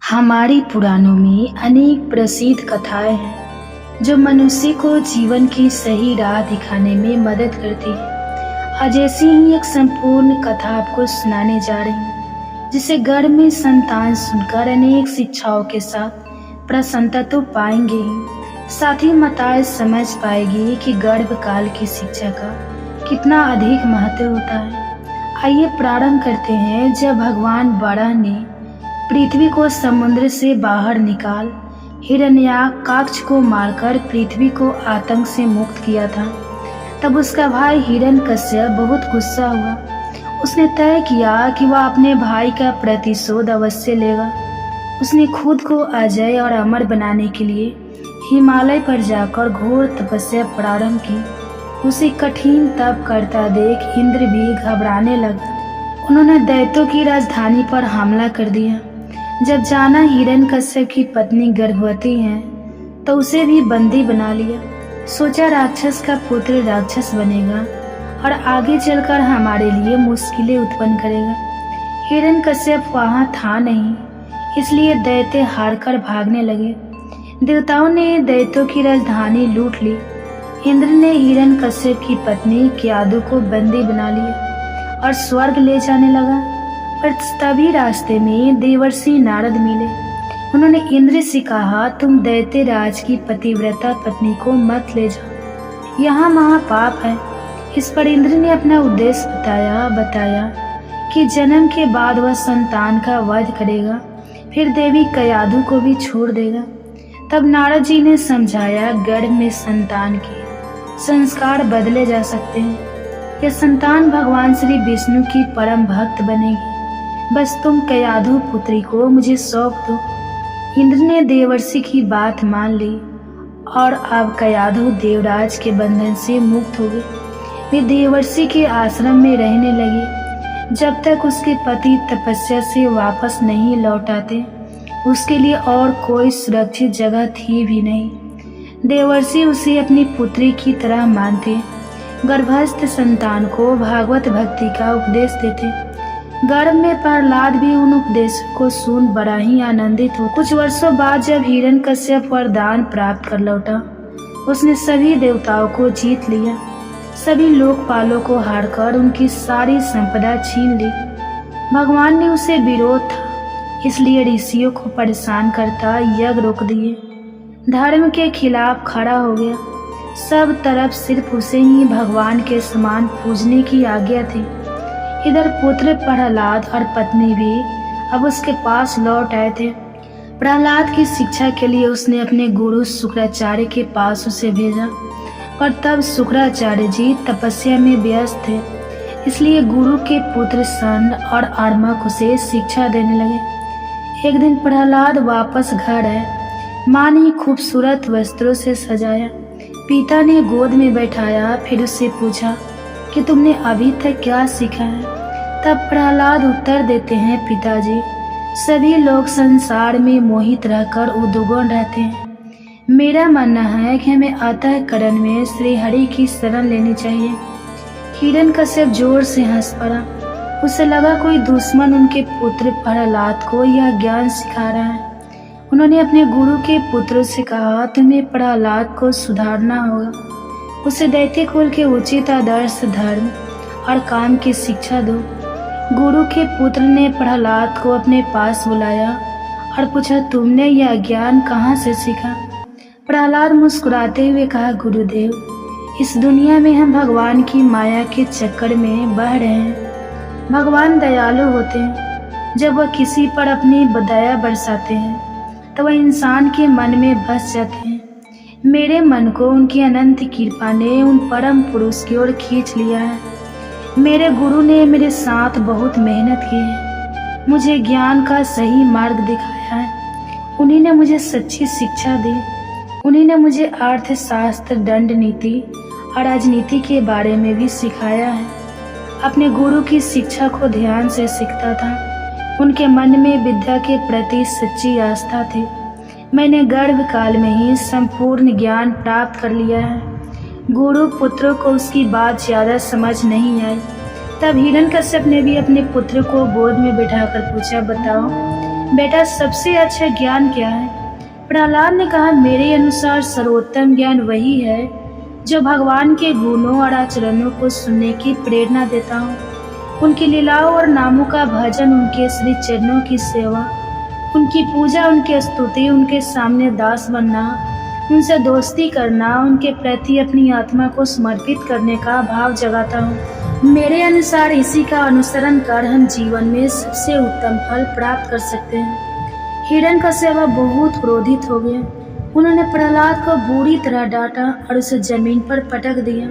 हमारी पुराणों में अनेक प्रसिद्ध कथाएं हैं जो मनुष्य को जीवन की सही राह दिखाने में मदद करती है। आज ऐसी ही एक संपूर्ण कथा आपको सुनाने जा रही हूँ, जिसे घर में संतान सुनकर अनेक शिक्षाओं के साथ प्रसन्नता तो पाएंगे ही, साथ ही माताएं समझ पाएगी कि गर्भकाल की शिक्षा का कितना अधिक महत्व होता है। आइए प्रारंभ करते हैं। जब भगवान बराह ने पृथ्वी को समुद्र से बाहर निकाल हिरण्याक्ष को मारकर पृथ्वी को आतंक से मुक्त किया था, तब उसका भाई हिरण्यकश्यप बहुत गुस्सा हुआ। उसने तय किया कि वह अपने भाई का प्रतिशोध अवश्य लेगा। उसने खुद को अजय और अमर बनाने के लिए हिमालय पर जाकर घोर तपस्या प्रारंभ की। उसे कठिन तप करता देख इंद्र भी घबराने लगा। उन्होंने दैत्यों की राजधानी पर हमला कर दिया। जब जाना हिरण्यकश्यप की पत्नी गर्भवती है तो उसे भी बंदी बना लिया। सोचा राक्षस का पुत्र राक्षस बनेगा और आगे चलकर हमारे लिए मुश्किलें उत्पन्न करेगा। हिरण्यकश्यप वहां था नहीं, इसलिए दैत्य हारकर भागने लगे। देवताओं ने दैत्यों की राजधानी लूट ली। इंद्र ने हिरण्यकश्यप की पत्नी क्यादु को बंदी बना लिया और स्वर्ग ले जाने लगा। पर तभी रास्ते में देवर्षि नारद मिले। उन्होंने इंद्र से कहा, तुम दैत्य राज की पतिव्रता पत्नी को मत ले जाओ, यहाँ महापाप है। इस पर इंद्र ने अपना उद्देश्य बताया कि जन्म के बाद वह संतान का वध करेगा, फिर देवी क्यादु को भी छोड़ देगा। तब नारद जी ने समझाया, गर्भ में संतान के संस्कार बदले जा सकते हैं। यह संतान भगवान श्री विष्णु की परम भक्त बनेगी। बस तुम क्यादु पुत्री को मुझे सौंप दो। इंद्र ने देवर्षि की बात मान ली और अब क्यादु देवराज के बंधन से मुक्त हो गए। वे देवर्षि के आश्रम में रहने लगे जब तक उसके पति तपस्या से वापस नहीं लौट आते। उसके लिए और कोई सुरक्षित जगह थी भी नहीं। देवर्षि उसे अपनी पुत्री की तरह मानते। गर्भस्थ संतान को भागवत भक्ति का उपदेश देते। गर्भ में प्रहलाद भी उन उपदेशों को सुन बड़ा ही आनंदित हो। कुछ वर्षों बाद जब हिरण्यकश्यप वरदान प्राप्त कर लौटा, उसने सभी देवताओं को जीत लिया। सभी लोकपालों को हारकर उनकी सारी संपदा छीन ली। भगवान ने उसे विरोध था, इसलिए ऋषियों को परेशान करता यज्ञ रोक दिए। धर्म के खिलाफ खड़ा हो गया। सब तरफ सिर्फ उसे ही भगवान के समान पूजने की आज्ञा थी। इधर पुत्र प्रहलाद और पत्नी भी अब उसके पास लौट आए थे। प्रहलाद की शिक्षा के लिए उसने अपने गुरु शुक्राचार्य के पास उसे भेजा, और तब शुक्राचार्य जी तपस्या में व्यस्त थे, इसलिए गुरु के पुत्र षण्ड और अर्मक उसे शिक्षा देने लगे। एक दिन प्रहलाद वापस घर आए। माँ ने खूबसूरत वस्त्रों से सजाया। पिता ने गोद में बैठाया, फिर उससे पूछा कि तुमने अभी तक क्या सीखा है। तब प्रहलाद उत्तर देते हैं, पिताजी, सभी लोग संसार में मोहित रहकर उद्गुण रहते हैं। मेरा मानना है कि हमें अंतःकरण में श्री हरि की शरण लेनी चाहिए। हिरण्यकश्यप जोर से हंस पड़ा। उसे लगा कोई दुश्मन उनके पुत्र प्रहलाद को यह ज्ञान सिखा रहा है। उन्होंने अपने गुरु के पुत्रों से कहा, तुम्हें प्रहलाद को सुधारना होगा। उसे दैत्य कुल के उचित आदर्श, धर्म और काम की शिक्षा दो। गुरु के पुत्र ने प्रहलाद को अपने पास बुलाया और पूछा, तुमने यह ज्ञान कहाँ से सीखा? प्रहलाद मुस्कुराते हुए कहा, गुरुदेव, इस दुनिया में हम भगवान की माया के चक्कर में बह रहे हैं। भगवान दयालु होते हैं। जब वह किसी पर अपनी दया बरसाते हैं तो वह इंसान के मन में बस जाते हैं। मेरे मन को उनकी अनंत कृपा ने उन परम पुरुष की ओर खींच लिया है। मेरे गुरु ने मेरे साथ बहुत मेहनत की है, मुझे ज्ञान का सही मार्ग दिखाया है। उन्हीं ने मुझे सच्ची शिक्षा दी। उन्हीं ने मुझे अर्थशास्त्र, दंड नीति और राजनीति के बारे में भी सिखाया है। अपने गुरु की शिक्षा को ध्यान से सीखता था। उनके मन में विद्या के प्रति सच्ची आस्था थी। मैंने गर्भकाल में ही संपूर्ण ज्ञान प्राप्त कर लिया है। गुरु पुत्रों को उसकी बात ज्यादा समझ नहीं आई। तब हिरण्यकश्यप ने भी अपने पुत्र को गोद में बिठाकर पूछा, बताओ बेटा, सबसे अच्छा ज्ञान क्या है? प्रहलाद ने कहा, मेरे अनुसार सर्वोत्तम ज्ञान वही है जो भगवान के गुणों और आचरणों को सुनने की प्रेरणा देता हो। उनकी लीलाओं और नामों का भजन, उनके श्री चरणों की सेवा, उनकी पूजा, उनकी स्तुति, उनके सामने दास बनना, उनसे दोस्ती करना, उनके प्रति अपनी आत्मा को समर्पित करने का भाव जगाता हूँ। मेरे अनुसार इसी का अनुसरण कर हम जीवन में सबसे उत्तम फल प्राप्त कर सकते हैं। हिरण्यकश्यप बहुत क्रोधित हो गए। उन्होंने प्रहलाद को बुरी तरह डांटा और उसे जमीन पर पटक दिया।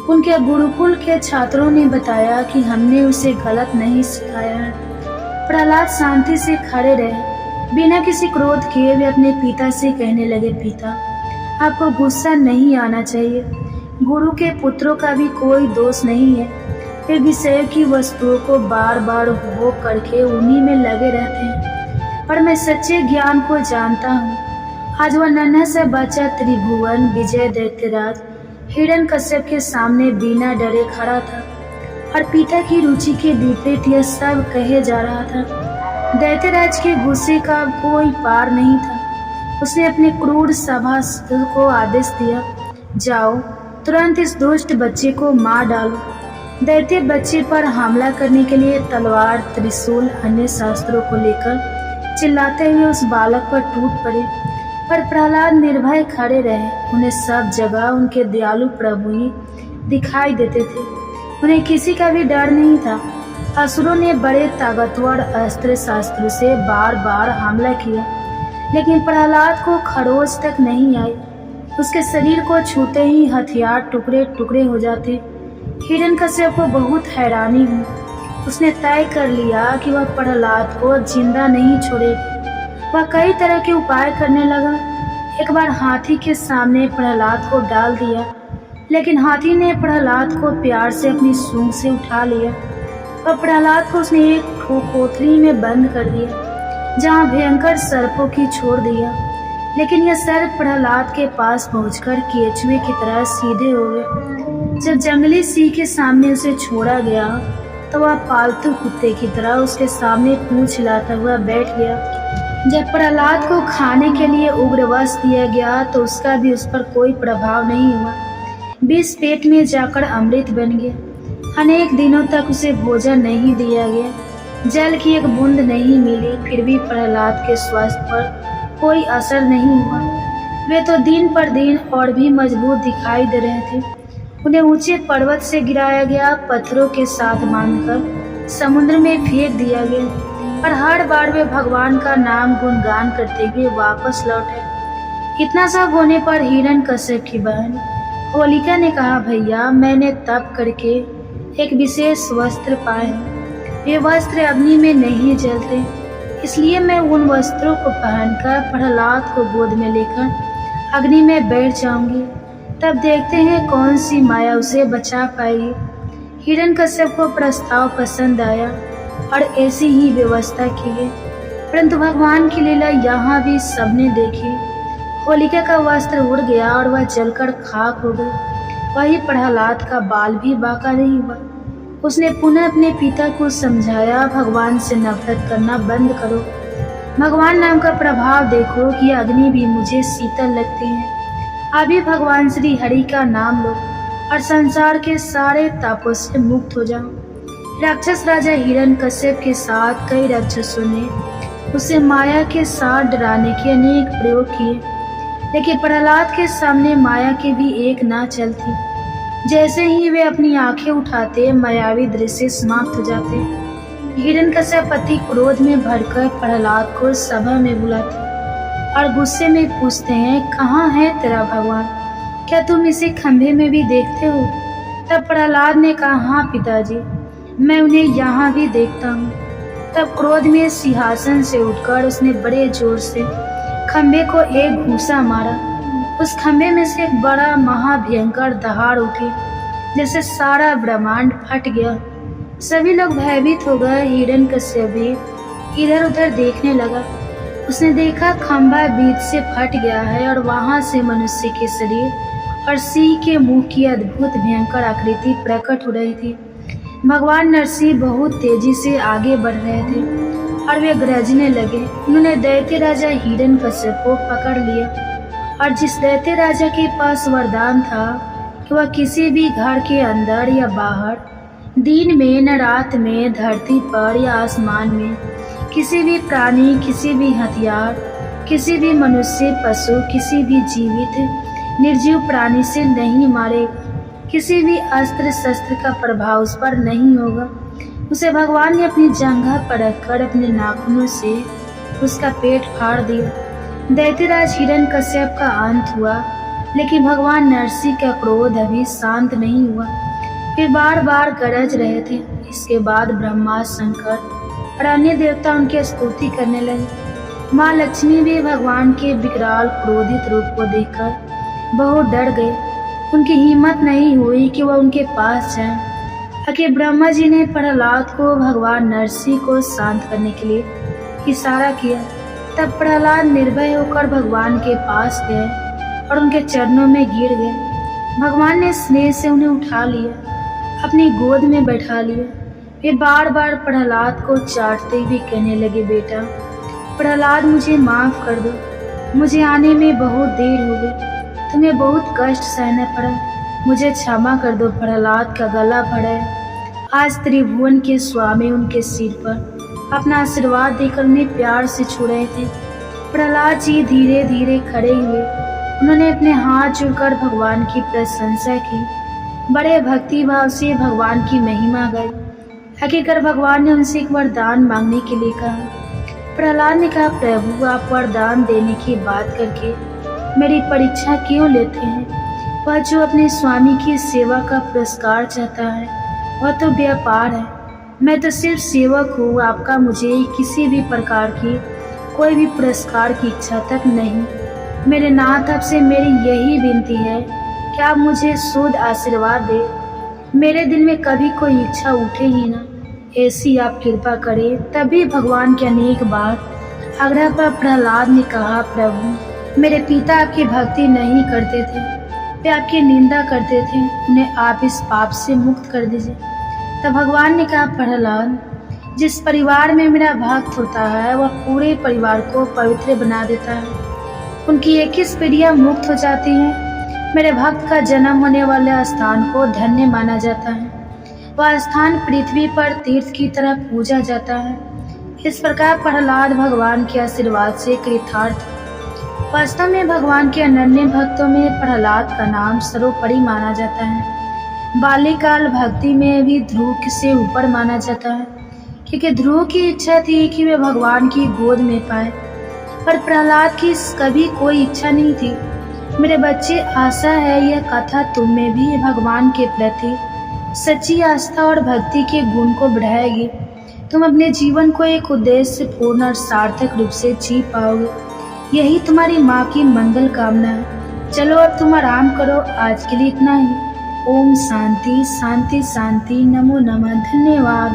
उनके गुरुकुल के छात्रों ने बताया कि हमने उसे गलत नहीं सिखाया है। प्रहलाद शांति से खड़े रहे। बिना किसी क्रोध किए वे अपने पिता से कहने लगे, पिता, आपको गुस्सा नहीं आना चाहिए। गुरु के पुत्रों का भी कोई दोष नहीं है। वे विषय की वस्तुओं को बार बार भोग करके उन्हीं में लगे रहते हैं। और मैं सच्चे ज्ञान को जानता हूँ। आज वह नन्हा सा बच्चा त्रिभुवन विजय दैत्यराज हिरण्यकश्यप के सामने बिना डरे खड़ा था और पिता की रुचि के विपरीत यह सब कहे जा रहा था। दैत्यराज के गुस्से का कोई पार नहीं था। उसने अपने क्रूर सभासद को आदेश दिया, जाओ तुरंत इस दुष्ट बच्चे को मार डालो। दैत्य बच्चे पर हमला करने के लिए तलवार, त्रिशूल, अन्य शास्त्रों को लेकर चिल्लाते हुए उस बालक पर टूट पड़े। पर प्रहलाद निर्भय खड़े रहे। उन्हें सब जगह उनके दयालु प्रभु ही दिखाई देते थे। उन्हें किसी का भी डर नहीं था। असुरों ने बड़े ताकतवर अस्त्र शस्त्र से बार बार हमला किया, लेकिन प्रहलाद को खरोच तक नहीं आई। उसके शरीर को छूते ही हथियार टुकड़े टुकड़े हो जाते। हिरण्यकश्यप को बहुत हैरानी हुई। उसने तय कर लिया कि वह प्रहलाद को जिंदा नहीं छोड़ेगा। वह कई तरह के उपाय करने लगा। एक बार हाथी के सामने प्रहलाद को डाल दिया, लेकिन हाथी ने प्रहलाद को प्यार से अपनी सूंड से उठा लिया और प्रहलाद को उसने एक कोठरी में बंद कर दिया, जहाँ भयंकर सर्पों की छोड़ दिया। लेकिन यह सर्प प्रहलाद के पास पहुंचकर केचुए की तरह सीधे हो गए। जब जंगली सिंह के सामने उसे छोड़ा गया तो वह पालतू कुत्ते की तरह उसके सामने पूंछ हिलाता हुआ बैठ गया। जब प्रहलाद को खाने के लिए उग्र वस्त्र दिया गया तो उसका भी उस पर कोई प्रभाव नहीं हुआ। विष पेट में जाकर अमृत बन गया। अनेक दिनों तक उसे भोजन नहीं दिया गया, जल की एक बूंद नहीं मिली, फिर भी प्रहलाद के स्वास्थ्य पर कोई असर नहीं हुआ। वे तो दिन पर दिन और भी मजबूत दिखाई दे रहे थे। उन्हें ऊंचे पर्वत से गिराया गया, पत्थरों के साथ बांधकर समुद्र में फेंक दिया गया, और हर बार वे भगवान का नाम गुणगान करते हुए वापस लौटे। इतना सब होने पर हिरण्यकश्यप की बहन होलिका ने कहा, भैया, मैंने तप करके एक विशेष वस्त्र पाए हैं। वे वस्त्र अग्नि में नहीं जलते, इसलिए मैं उन वस्त्रों को पहनकर प्रहलाद को गोद में लेकर अग्नि में बैठ जाऊंगी। तब देखते हैं कौन सी माया उसे बचा पाएगी। हिरण्यकश्यप को प्रस्ताव पसंद आया और ऐसी ही व्यवस्था की गई। परंतु भगवान की लीला यहाँ भी सबने देखी। होलिका का वस्त्र उड़ गया और वह जलकर खाक हो गई। वही प्रहलाद का बाल भी बांका नहीं हुआ। उसने पुनः अपने पिता को समझाया, भगवान से नफरत करना बंद करो। भगवान नाम का प्रभाव देखो कि अग्नि भी मुझे शीतल लगती है। अभी भगवान श्री हरि का नाम लो और संसार के सारे तापों से मुक्त हो जाओ। राक्षस राजा हिरण्यकश्यप के साथ कई राक्षसों ने उसे माया के साथ डराने के अनेक प्रयोग किए, लेकिन प्रहलाद के सामने माया के भी एक ना चलती। जैसे ही वे अपनी आंखें उठाते, मायावी दृश्य समाप्त हो जाते। हिरण्यकश्यप अति क्रोध में भरकर प्रहलाद को सभा में बुलाते और गुस्से में पूछते हैं, कहाँ है तेरा भगवान? क्या तुम इसे खंभे में भी देखते हो? तब प्रहलाद ने कहा, हाँ पिताजी, मैं उन्हें यहाँ भी देखता हूँ। तब क्रोध में सिंहासन से उठकर उसने बड़े जोर से खंभे को एक घूंसा मारा। उस खंभे में से एक बड़ा महाभयंकर दहाड़ उठी, जैसे सारा ब्रह्मांड फट गया। सभी लोग भयभीत हो गए। हिरण्यकश्यप भी इधर उधर देखने लगा। उसने देखा खंभा बीच से फट गया है और वहां से मनुष्य के शरीर और सिंह के मुंह की अद्भुत भयंकर आकृति प्रकट हो रही थी। भगवान नरसिंह बहुत तेजी से आगे बढ़ रहे थे और वे गरजने लगे। उन्होंने दैत्य राजा हिरण्यकश्यप को पकड़ लिया और जिस दैत्य राजा के पास वरदान था कि वह किसी भी घर के अंदर या बाहर, दिन में न रात में, धरती पर या आसमान में, किसी भी प्राणी, किसी भी हथियार, किसी भी मनुष्य, पशु, किसी भी जीवित निर्जीव प्राणी से नहीं मारेगा। किसी भी अस्त्र शस्त्र का प्रभाव उस पर नहीं होगा। उसे भगवान ने अपनी जंघा पर रखकर अपने नाखूनों से उसका पेट फाड़ दिया। दैत्यराज हिरण्यकश्यप का अंत हुआ, लेकिन भगवान नरसिंह का क्रोध अभी शांत नहीं हुआ। वे बार बार गरज रहे थे। इसके बाद ब्रह्मा, शंकर और अन्य देवता उनकी स्तुति करने लगे। माँ लक्ष्मी भी भगवान के विकराल क्रोधित रूप को देखकर बहुत डर गए। उनकी हिम्मत नहीं हुई कि वह उनके पास जाएं। आखिर ब्रह्मा जी ने प्रहलाद को भगवान नरसिंह को शांत करने के लिए इशारा किया। तब प्रहलाद निर्भय होकर भगवान के पास गए और उनके चरणों में गिर गए। भगवान ने स्नेह से उन्हें उठा लिया, अपनी गोद में बैठा लिया। वे बार बार प्रहलाद को चाटते हुए कहने लगे, बेटा प्रहलाद, मुझे माफ कर दो, मुझे आने में बहुत देर हो गई, तुम्हें बहुत कष्ट सहना पड़ा, मुझे क्षमा कर दो। प्रहलाद का गला बढ़ाया। आज त्रिभुवन के स्वामी उनके सिर पर अपना आशीर्वाद देकर उन्हें प्यार से छू रहे थे। प्रहलाद जी धीरे धीरे खड़े हुए। उन्होंने अपने हाथ जोड़कर भगवान की प्रशंसा की, बड़े भक्ति भाव से भगवान की महिमा गाई। आखिरकार भगवान ने उनसे एक वरदान मांगने के लिए कहा। प्रहलाद ने कहा, प्रभु आप वरदान देने की बात करके मेरी परीक्षा क्यों लेते हैं? वह जो अपने स्वामी की सेवा का पुरस्कार चाहता है वह तो व्यापार है। मैं तो सिर्फ सेवक हूँ आपका, मुझे किसी भी प्रकार की कोई भी पुरस्कार की इच्छा तक नहीं। मेरे नाथ आपसे मेरी यही विनती है कि आप मुझे शुद्ध आशीर्वाद दे, मेरे दिल में कभी कोई इच्छा उठे ही ना, ऐसी आप कृपा करें। तभी भगवान के अनेक बार आग्रह पर प्रहलाद ने कहा, प्रभु मेरे पिता आपकी भक्ति नहीं करते थे, वे आपकी निंदा करते थे, उन्हें आप इस पाप से मुक्त कर दीजिए। तब भगवान ने कहा, प्रहलाद जिस परिवार में मेरा भक्त होता है वह पूरे परिवार को पवित्र बना देता है। उनकी 21 पीढ़ियां मुक्त हो जाती हैं। मेरे भक्त का जन्म होने वाले स्थान को धन्य माना जाता है। वह स्थान पृथ्वी पर तीर्थ की तरह पूजा जाता है। इस प्रकार प्रहलाद भगवान के आशीर्वाद से कृतार्थ। वास्तव में भगवान के अनन्य भक्तों में प्रहलाद का नाम सर्वोपरि माना जाता है। बाल्यकाल भक्ति में भी ध्रुव से ऊपर माना जाता है, क्योंकि ध्रुव की इच्छा थी कि वे भगवान की गोद में पाए, पर प्रहलाद की कभी कोई इच्छा नहीं थी। मेरे बच्चे, आशा है यह कथा तुम में भी भगवान के प्रति सच्ची आस्था और भक्ति के गुण को बढ़ाएगी। तुम अपने जीवन को एक उद्देश्य पूर्ण और सार्थक रूप से जी पाओगे। यही तुम्हारी माँ की मंगल कामना है। चलो अब तुम आराम करो, आज के लिए इतना ही। ओम शांति शांति शांति। नमो नमः। धन्यवाद।